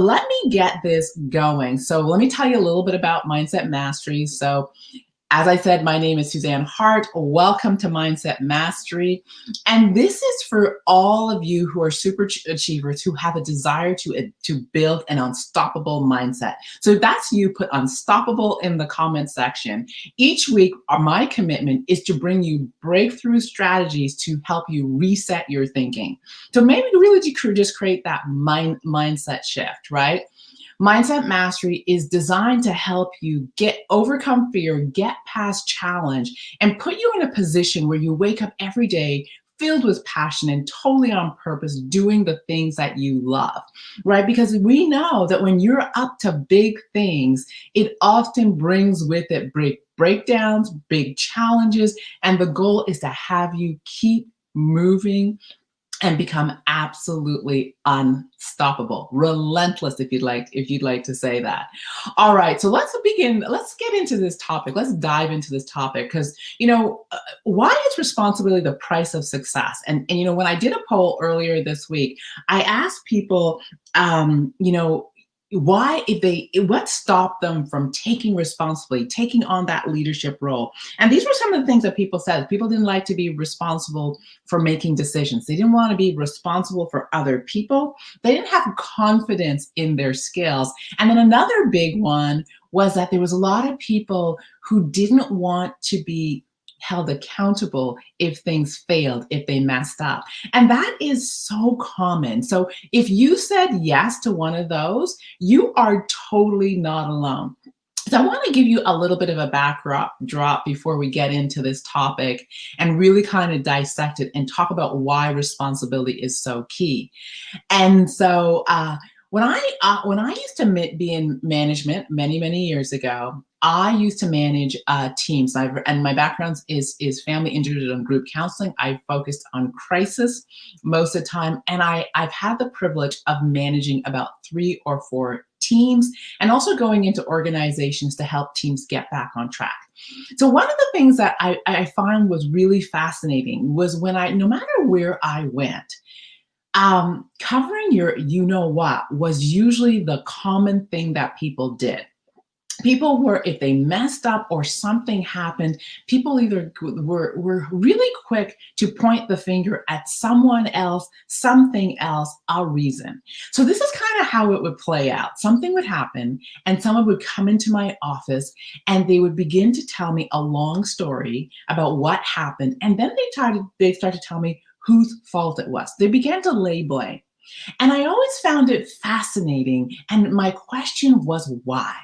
Let me get this going. So let me tell you a little bit about Mindset Mastery. So as I said, my name is Suzanne Hart. Welcome to Mindset Mastery. And this is for all of you who are super achievers who have a desire to build an unstoppable mindset. So if that's you, put unstoppable in the comment section. Each week, my commitment is to bring you breakthrough strategies to help you reset your thinking. So maybe really just create that mindset shift, right? Mindset Mastery is designed to help you overcome fear, get past challenge, and put you in a position where you wake up every day filled with passion and totally on purpose doing the things that you love, right? Because we know that when you're up to big things, it often brings with it breakdowns, big challenges, and the goal is to have you keep moving and become absolutely unstoppable, relentless, if you'd like to say that. All right, so let's get into this topic. Let's dive into this topic because why is responsibility the price of success? And when I did a poll earlier this week, I asked people, what stopped them from taking responsibility, taking on that leadership role? And these were some of the things that people said. People didn't like to be responsible for making decisions. They didn't want to be responsible for other people. They didn't have confidence in their skills. And then another big one was that there was a lot of people who didn't want to be held accountable if things failed, if they messed up. And that is so common. So if you said yes to one of those, you are totally not alone. So I want to give you a little bit of a backdrop before we get into this topic and really kind of dissect it and talk about why responsibility is so key. And so when I used to be in management many years ago, I used to manage teams, and my background is family injured and group counseling. I focused on crisis most of the time, and I've had the privilege of managing about 3 or 4 teams, and also going into organizations to help teams get back on track. So one of the things that I find was really fascinating was when no matter where I went, covering your what was usually the common thing that people did. People were, if they messed up or something happened, people either were really quick to point the finger at someone else, something else, a reason. So this is kind of how it would play out. Something would happen and someone would come into my office and they would begin to tell me a long story about what happened. And then they started to tell me whose fault it was. They began to lay blame. And I always found it fascinating. And my question was why?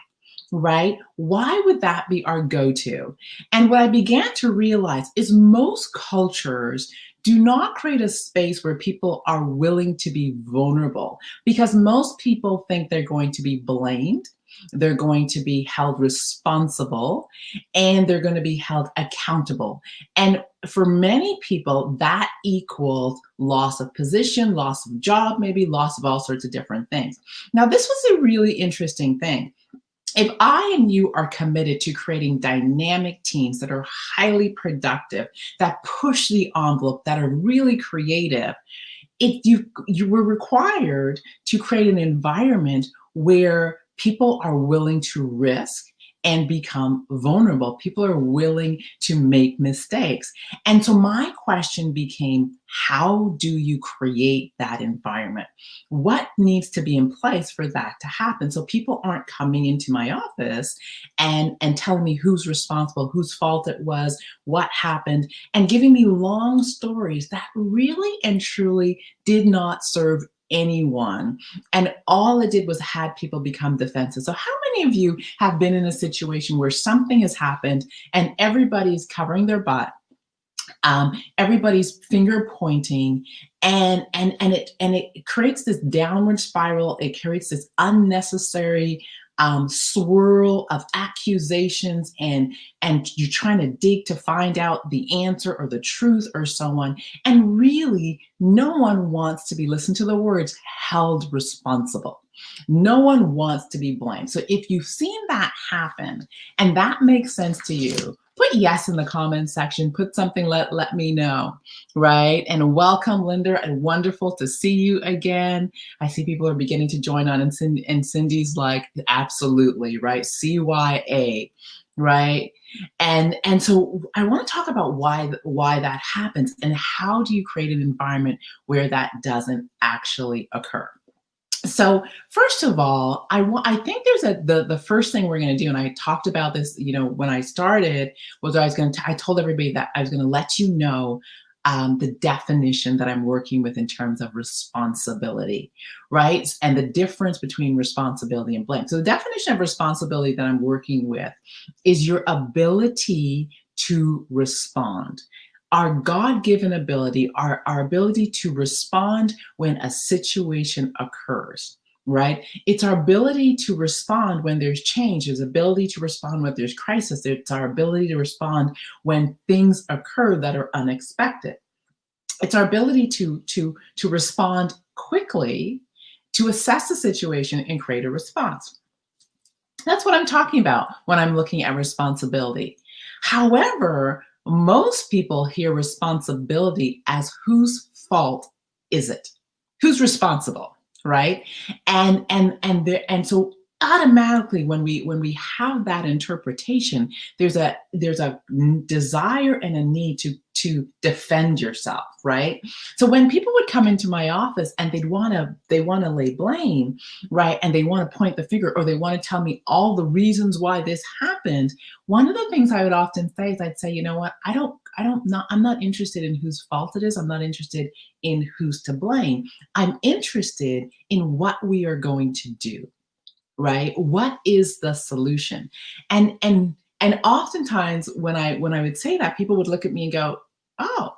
Right? Why would that be our go-to? And what I began to realize is most cultures do not create a space where people are willing to be vulnerable because most people think they're going to be blamed, they're going to be held responsible, and they're going to be held accountable. And for many people, that equals loss of position, loss of job, maybe loss of all sorts of different things. Now, this was a really interesting thing. If I and you are committed to creating dynamic teams that are highly productive, that push the envelope, that are really creative, you were required to create an environment where people are willing to risk and become vulnerable. People are willing to make mistakes. And so my question became, how do you create that environment? What needs to be in place for that to happen? So people aren't coming into my office and telling me who's responsible, whose fault it was, what happened, and giving me long stories that really and truly did not serve anyone. And all it did was had people become defensive. So how many of you have been in a situation where something has happened and everybody's covering their butt? Everybody's finger pointing, and it creates this downward spiral. It creates this unnecessary swirl of accusations, and you're trying to dig to find out the answer or the truth or so on. And really, no one wants to be, listen to the words, held responsible. No one wants to be blamed. So if you've seen that happen and that makes sense to you, Put yes in the comments section. Put something, let me know, right? And welcome, Linda. And wonderful to see you again. I see people are beginning to join on, and Cindy's like, absolutely, right? CYA, right? And so I want to talk about why that happens and how do you create an environment where that doesn't actually occur. So first of all, I think there's the first thing we're going to do, and I talked about this, when I started, was I told everybody that I was going to let you know the definition that I'm working with in terms of responsibility, right? And the difference between responsibility and blame. So the definition of responsibility that I'm working with is your ability to respond. Our God-given ability, our ability to respond when a situation occurs, right? It's our ability to respond when there's change. It's ability to respond when there's crisis. It's our ability to respond when things occur that are unexpected. It's our ability to respond quickly, to assess the situation and create a response. That's what I'm talking about when I'm looking at responsibility. However, most people hear responsibility as whose fault is it? Who's responsible, right? And so automatically when we have that interpretation, there's a desire and a need to defend yourself, right? So when people would come into my office and they want to lay blame, right, and they want to point the finger, or they want to tell me all the reasons why this happened, one of the things I would often say is I'd say, you know what, I'm not interested in whose fault it is. I'm not interested in who's to blame. I'm interested in what we are going to do, right? What is the solution? And oftentimes when I would say that, people would look at me and go, oh,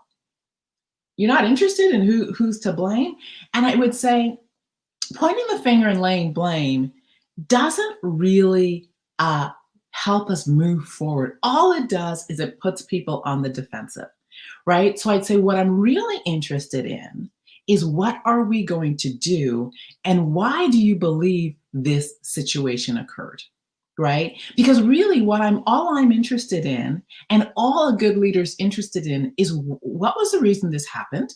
you're not interested in who's to blame? And I would say, pointing the finger and laying blame doesn't really help us move forward. All it does is it puts people on the defensive, right? So I'd say what I'm really interested in is, what are we going to do, and why do you believe this situation occurred, right? Because really all I'm interested in, and all a good leader's interested in, is what was the reason this happened?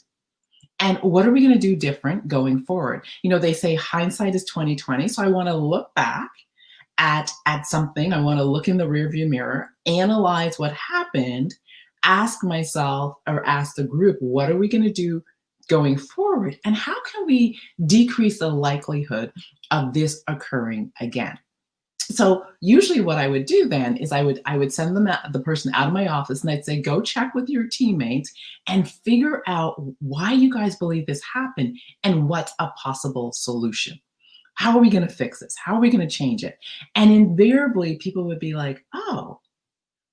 And what are we going to do different going forward? They say hindsight is 20/20. So I want to look back at something. I want to look in the rearview mirror, analyze what happened, ask myself or ask the group, what are we going to do going forward? And how can we decrease the likelihood of this occurring again? So usually what I would do then is I would send the person out of my office, and I'd say, go check with your teammates and figure out why you guys believe this happened and what's a possible solution. How are we going to fix this? How are we going to change it? And invariably people would be like, oh,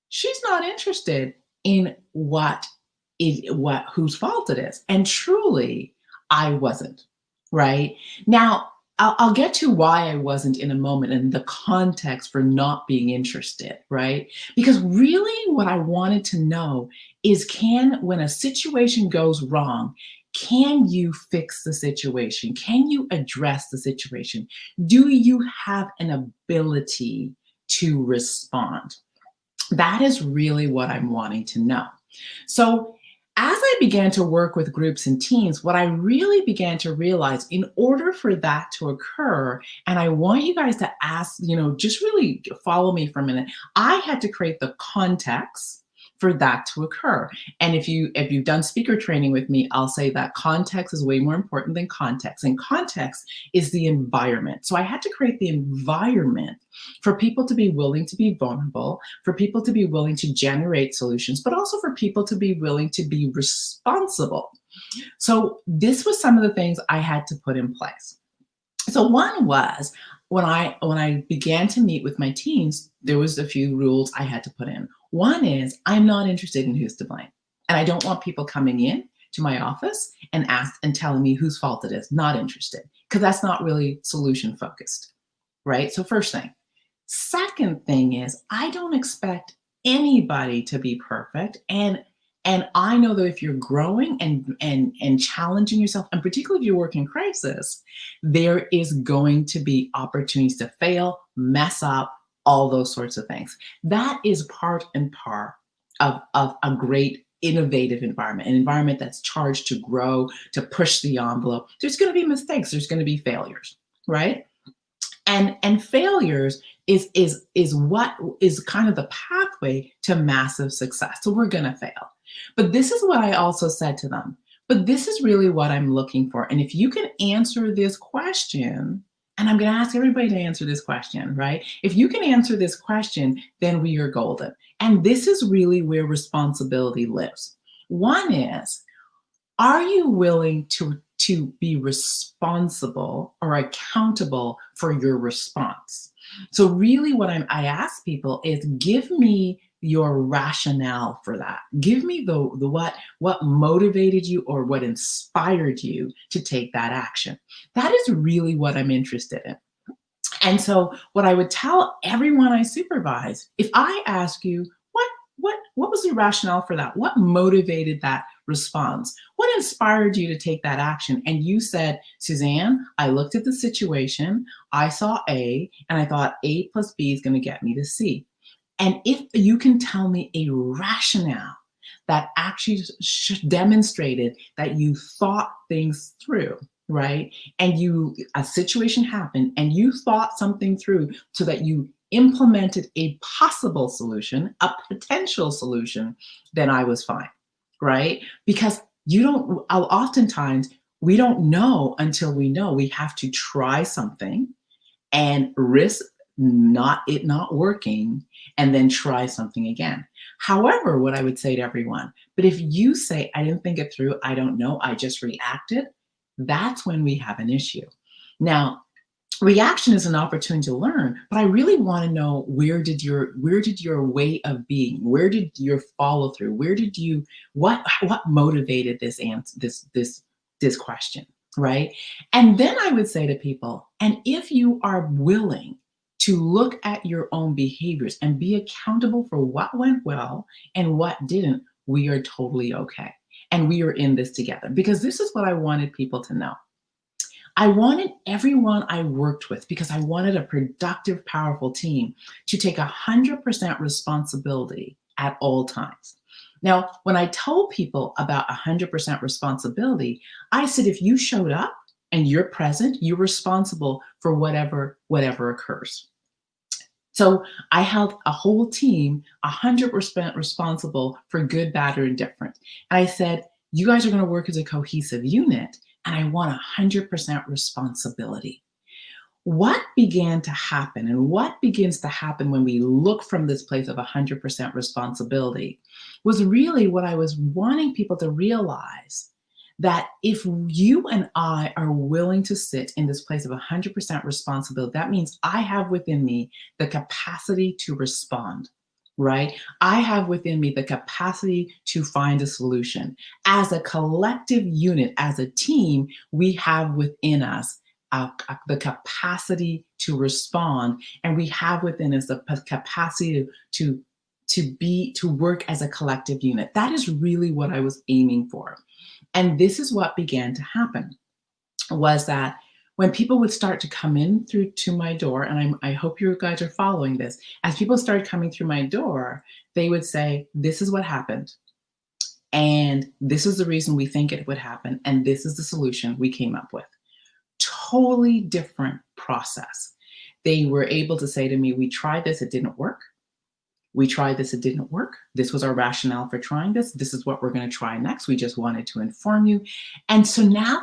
she's not interested in whose fault it is. And truly I wasn't, right? Now, I'll get to why I wasn't in a moment, and the context for not being interested, right? Because really what I wanted to know is, when a situation goes wrong, can you fix the situation? Can you address the situation? Do you have an ability to respond? That is really what I'm wanting to know. So as I began to work with groups and teams, what I really began to realize, in order for that to occur, and I want you guys to ask, just really follow me for a minute, I had to create the context for that to occur. And if you've done speaker training with me, I'll say that context is way more important than context. And context is the environment. So I had to create the environment for people to be willing to be vulnerable, for people to be willing to generate solutions, but also for people to be willing to be responsible. So this was some of the things I had to put in place. So one was, when I began to meet with my teams, there was a few rules I had to put in. One is, I'm not interested in who's to blame. And I don't want people coming in to my office and telling me whose fault it is. Not interested, because that's not really solution focused, right? So first thing. Second thing is, I don't expect anybody to be perfect. And I know that if you're growing and challenging yourself, and particularly if you work in crisis, there is going to be opportunities to fail, mess up, all those sorts of things. That is part and of a great innovative environment, an environment that's charged to grow, to push the envelope. There's going to be mistakes, there's going to be failures, right? And failures is what is kind of the pathway to massive success. So we're going to fail. But this is what I also said to them. But this is really what I'm looking for. And if you can answer this question, and I'm going to ask everybody to answer this question, right? If you can answer this question, then we are golden. And this is really where responsibility lives. One is, are you willing to be responsible or accountable for your response? So really what I ask people is, give me your rationale for that. Give me the what motivated you or what inspired you to take that action. That is really what I'm interested in. And so what I would tell everyone I supervise, if I ask you, what was the rationale for that? What motivated that response? What inspired you to take that action? And you said, Suzanne, I looked at the situation, I saw A, and I thought A plus B is going to get me to C. And if you can tell me a rationale that actually demonstrated that you thought things through, right? And a situation happened and you thought something through so that you implemented a possible solution, a potential solution, then I was fine, right? Because oftentimes we don't know until we know. We have to try something and risk it not working and then try something again. However, what I would say to everyone, but if you say, I didn't think it through, I don't know, I just reacted, that's when we have an issue. Now, reaction is an opportunity to learn, but I really want to know, where did your way of being, where did your follow through, what motivated this question, right? And then I would say to people, and if you are willing to look at your own behaviors and be accountable for what went well and what didn't, we are totally okay. And we are in this together, because this is what I wanted people to know. I wanted everyone I worked with, because I wanted a productive, powerful team, to take 100% responsibility at all times. Now, when I told people about 100% responsibility, I said, if you showed up and you're present, you're responsible for whatever occurs. So I held a whole team 100% responsible for good, bad, or indifferent. And I said, you guys are going to work as a cohesive unit, and I want 100% responsibility. What began to happen, and what begins to happen when we look from this place of 100% responsibility, was really what I was wanting people to realize, that if you and I are willing to sit in this place of 100% responsibility, that means I have within me the capacity to respond, right? I have within me the capacity to find a solution. As a collective unit, as a team, we have within us the capacity to respond, and we have within us the capacity to work as a collective unit. That is really what I was aiming for. And this is what began to happen, was that when people would start to come in through to my door, and I hope you guys are following this, as people started coming through my door, they would say, this is what happened, and this is the reason we think it would happen, and this is the solution we came up with. Totally different process. They were able to say to me, we tried this, it didn't work. We tried this, it didn't work. This was our rationale for trying this. This is what we're going to try next. We just wanted to inform you. And so now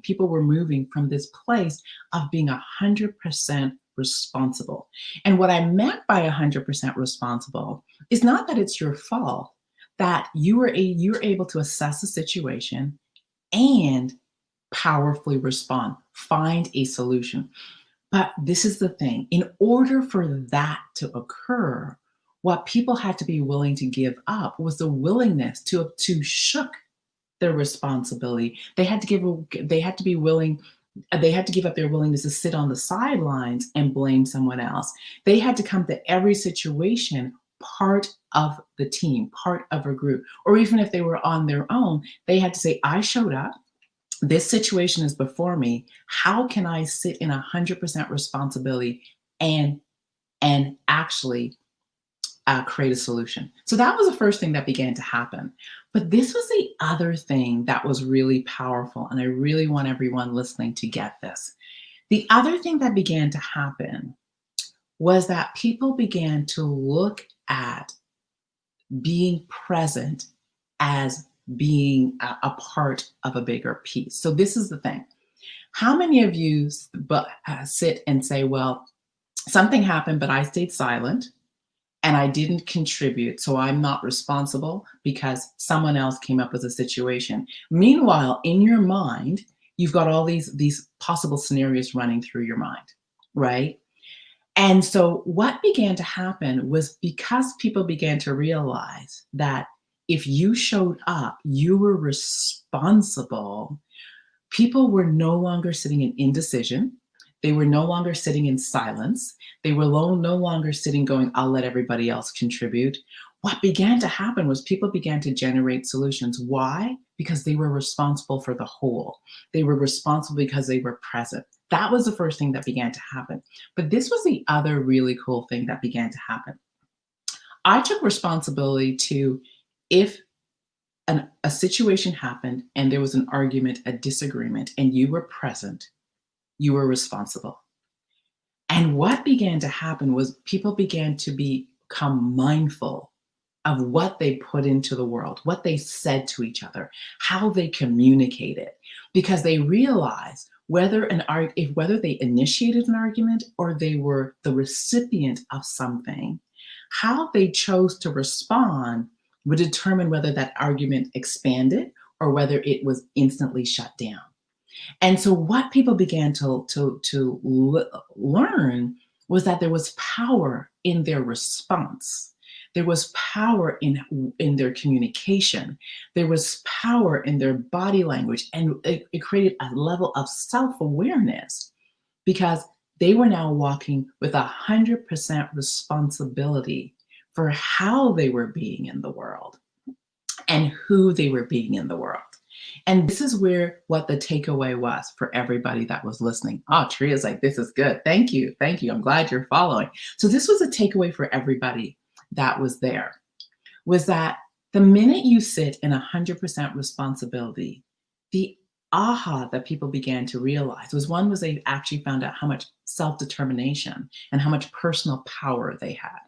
people were moving from this place of being 100% responsible. And what I meant by 100% responsible is not that it's your fault, that you're able to assess the situation and powerfully respond, find a solution. But this is the thing, in order for that to occur, what people had to be willing to give up was the willingness to shook their responsibility. They had to give up their willingness to sit on the sidelines and blame someone else. They had to come to every situation part of the team, part of a group, or even if they were on their own, they had to say, I showed up. This situation is before me. How can I sit in 100% responsibility and actually create a solution. So that was the first thing that began to happen. But this was the other thing that was really powerful. And I really want everyone listening to get this. The other thing that began to happen was that people began to look at being present as being a part of a bigger piece. So this is the thing. How many of you sit and say, well, something happened, but I stayed silent and I didn't contribute, so I'm not responsible because someone else came up with a situation. Meanwhile, in your mind, you've got all these possible scenarios running through your mind, right? And so what began to happen was because people began to realize that if you showed up, you were responsible. People were no longer sitting in indecision. They were no longer sitting in silence. They were no longer sitting going, I'll let everybody else contribute. What began to happen was people began to generate solutions. Why? Because they were responsible for the whole. They were responsible because they were present. That was the first thing that began to happen. But this was the other really cool thing that began to happen. I took responsibility to, if a situation happened and there was an argument, a disagreement, and you were present, you were responsible. And what began to happen was people began to become mindful of what they put into the world, what they said to each other, how they communicated, because they realized whether they initiated an argument or they were the recipient of something, how they chose to respond would determine whether that argument expanded or whether it was instantly shut down. And so what people began to learn was that there was power in their response. There was power in their communication. There was power in their body language. And it created a level of self-awareness because they were now walking with 100% responsibility for how they were being in the world and who they were being in the world. And this is what the takeaway was for everybody that was listening. Oh, Tria's like, this is good. Thank you. Thank you. I'm glad you're following. So this was a takeaway for everybody that was there, was that the minute you sit in 100% responsibility, the aha that people began to realize was they actually found out how much self-determination and how much personal power they had.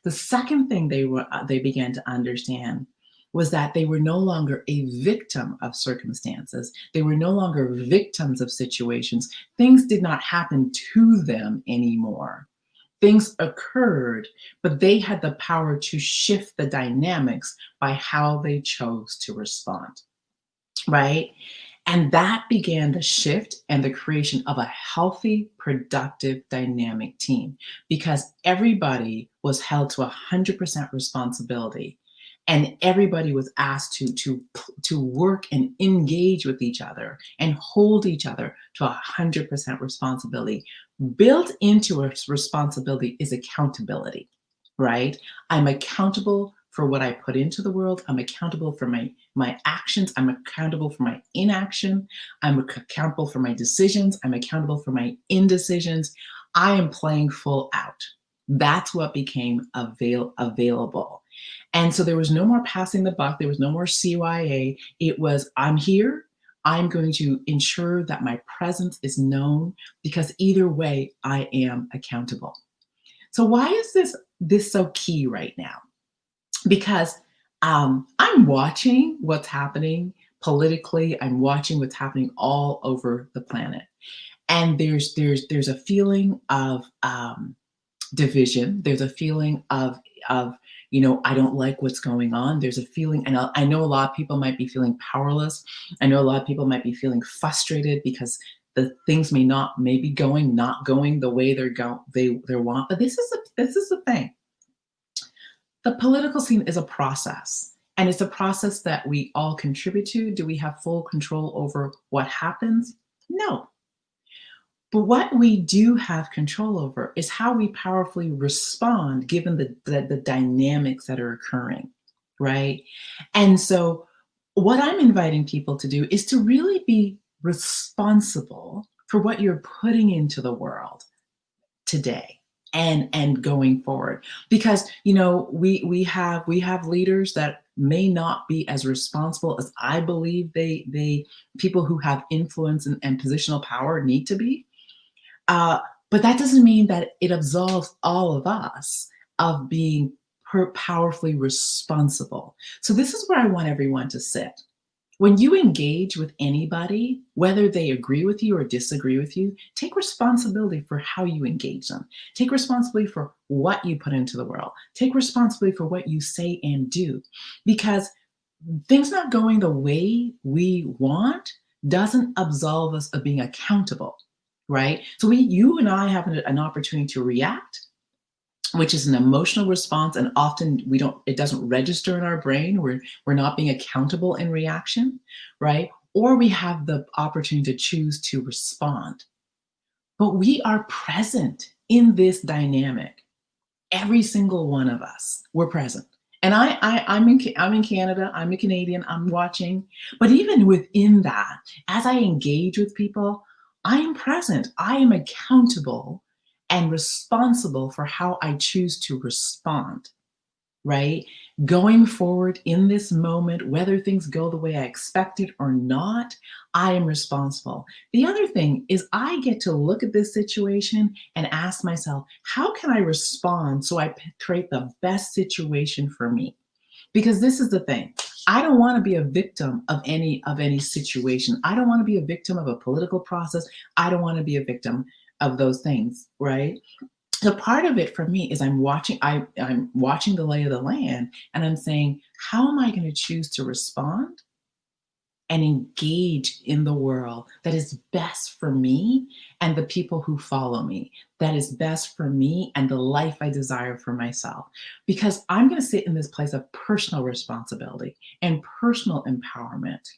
The second thing they began to understand was that they were no longer a victim of circumstances. They were no longer victims of situations. Things did not happen to them anymore. Things occurred, but they had the power to shift the dynamics by how they chose to respond, right? And that began the shift and the creation of a healthy, productive, dynamic team because everybody was held to 100% responsibility. And everybody was asked to work and engage with each other and hold each other to 100% responsibility. Built into a responsibility is accountability, right? I'm accountable for what I put into the world. I'm accountable for my actions. I'm accountable for my inaction. I'm accountable for my decisions. I'm accountable for my indecisions. I am playing full out. That's what became available. And so there was no more passing the buck. There was no more CYA. It was, I'm here. I'm going to ensure that my presence is known because either way, I am accountable. So why is this so key right now? Because I'm watching what's happening politically. I'm watching what's happening all over the planet. And there's a feeling of division. There's a feeling of I don't like what's going on. There's a feeling, and I know a lot of people might be feeling powerless. I know a lot of people might be feeling frustrated because the things may not be not going the way they want. But this is the thing. The political scene is a process, and it's a process that we all contribute to. Do we have full control over what happens? No. But what we do have control over is how we powerfully respond given the dynamics that are occurring, right? And so what I'm inviting people to do is to really be responsible for what you're putting into the world today and going forward. Because we have leaders that may not be as responsible as I believe they people who have influence and positional power need to be. uh, but that doesn't mean that it absolves all of us of being powerfully responsible. So this is where I want everyone to sit. When you engage with anybody, whether they agree with you or disagree with you, take responsibility for how you engage them. Take responsibility for what you put into the world. Take responsibility for what you say and do. Because things not going the way we want doesn't absolve us of being accountable, right? So you and I have an opportunity to react, which is an emotional response, and often it doesn't register in our brain. We're not being accountable in reaction, right? Or we have the opportunity to choose to respond. But we are present in this dynamic. Every single one of us, we're present. And I'm in Canada. I'm a Canadian. I'm watching. But even within that, as I engage with people, I am present. I am accountable and responsible for how I choose to respond, right? Going forward in this moment, whether things go the way I expected or not, I am responsible. The other thing is I get to look at this situation and ask myself, how can I respond so I create the best situation for me? Because this is the thing. I don't want to be a victim of any situation. I don't want to be a victim of a political process. I don't want to be a victim of those things, right? So part of it for me is I'm watching the lay of the land, and I'm saying, how am I going to choose to respond and engage in the world that is best for me and the people who follow me, that is best for me and the life I desire for myself? Because I'm going to sit in this place of personal responsibility and personal empowerment,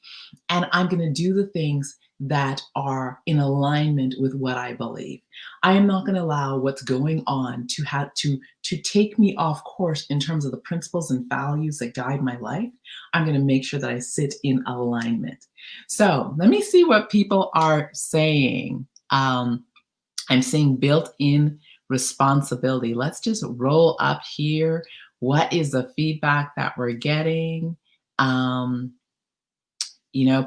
and I'm going to do the things that are in alignment with what I believe. I am not going to allow what's going on to have to take me off course in terms of the principles and values that guide my life. I'm going to make sure that I sit in alignment. So let me see what people are saying. I'm seeing built-in responsibility. Let's just roll up here. What is the feedback that we're getting?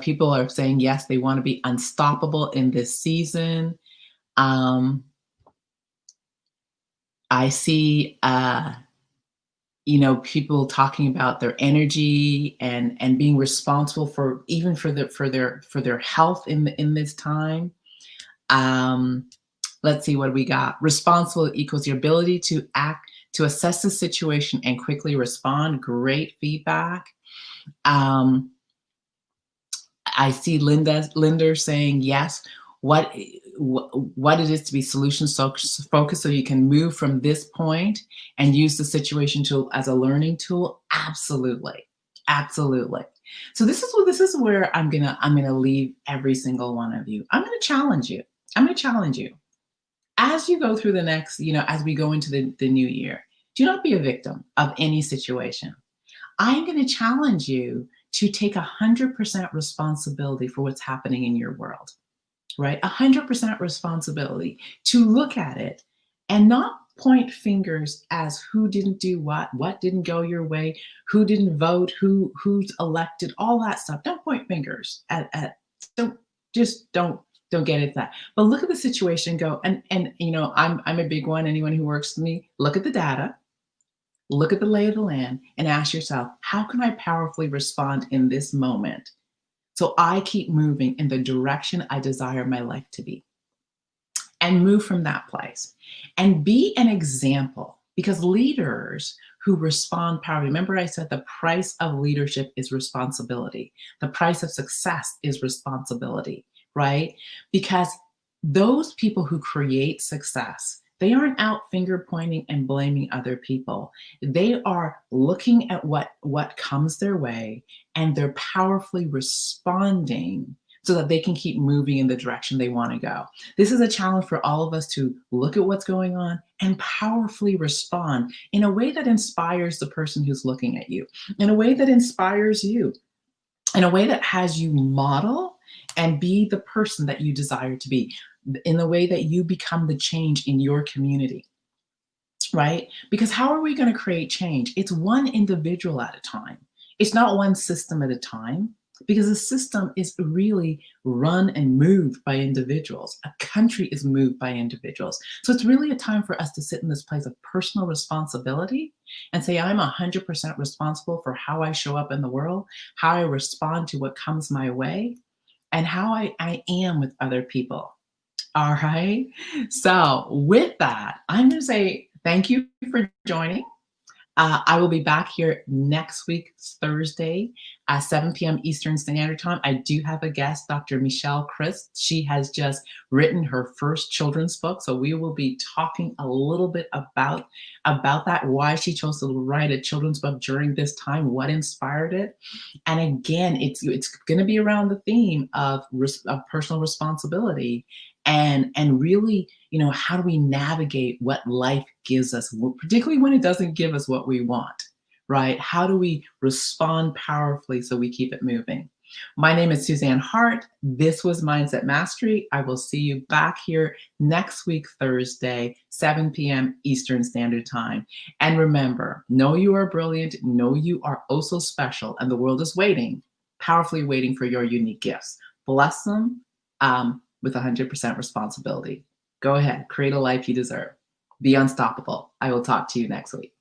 People are saying, yes, they want to be unstoppable in this season. I see, people talking about their energy and being responsible for even for their health in this time. Let's see what we got. Responsible equals your ability to assess the situation and quickly respond. Great feedback. I see Linda saying yes. What it is to be solutions focused, so you can move from this point and use the situation as a learning tool. Absolutely. So this is where I'm gonna leave every single one of you. I'm gonna challenge you. As you go through the next, as we go into the new year. Do not be a victim of any situation. I'm going to challenge you to take 100% responsibility for what's happening in your world, right? 100% responsibility to look at it and not point fingers as who didn't do what didn't go your way, who didn't vote, who's elected, all that stuff. Don't point fingers don't get into that. But look at the situation, go and I'm a big one. Anyone who works with me, look at the data. Look at the lay of the land and ask yourself, how can I powerfully respond in this moment so I keep moving in the direction I desire my life to be? And move from that place. And be an example, because leaders who respond powerfully, remember I said the price of leadership is responsibility. The price of success is responsibility, right? Because those people who create success, they aren't out finger pointing and blaming other people. They are looking at what comes their way, and they're powerfully responding so that they can keep moving in the direction they want to go. This is a challenge for all of us to look at what's going on and powerfully respond in a way that inspires the person who's looking at you, in a way that inspires you, in a way that has you model and be the person that you desire to be, in the way that you become the change in your community. right? Because how are we going to create change? It's one individual at a time. It's not one system at a time, because a system is really run and moved by individuals. A country is moved by individuals. So it's really a time for us to sit in this place of personal responsibility and say, I'm 100% responsible for how I show up in the world, how I respond to what comes my way, and how I am with other people. All right. So, with that, I'm going to say thank you for joining. I will be back here next week, Thursday, at 7 p.m. Eastern Standard Time. I do have a guest, Dr. Michelle Christ. She has just written her first children's book, so we will be talking a little bit about that, why she chose to write a children's book during this time, what inspired it, and again, it's going to be around the theme of personal responsibility and really, how do we navigate what life gives us, particularly when it doesn't give us what we want, right? How do we respond powerfully so we keep it moving? My name is Suzanne Hart. This was Mindset Mastery. I will see you back here next week, Thursday, 7 p.m. Eastern Standard Time. And remember, know you are brilliant, know you are oh so special, and the world is waiting, powerfully waiting for your unique gifts. Bless them with 100% responsibility. Go ahead, create a life you deserve. Be unstoppable. I will talk to you next week.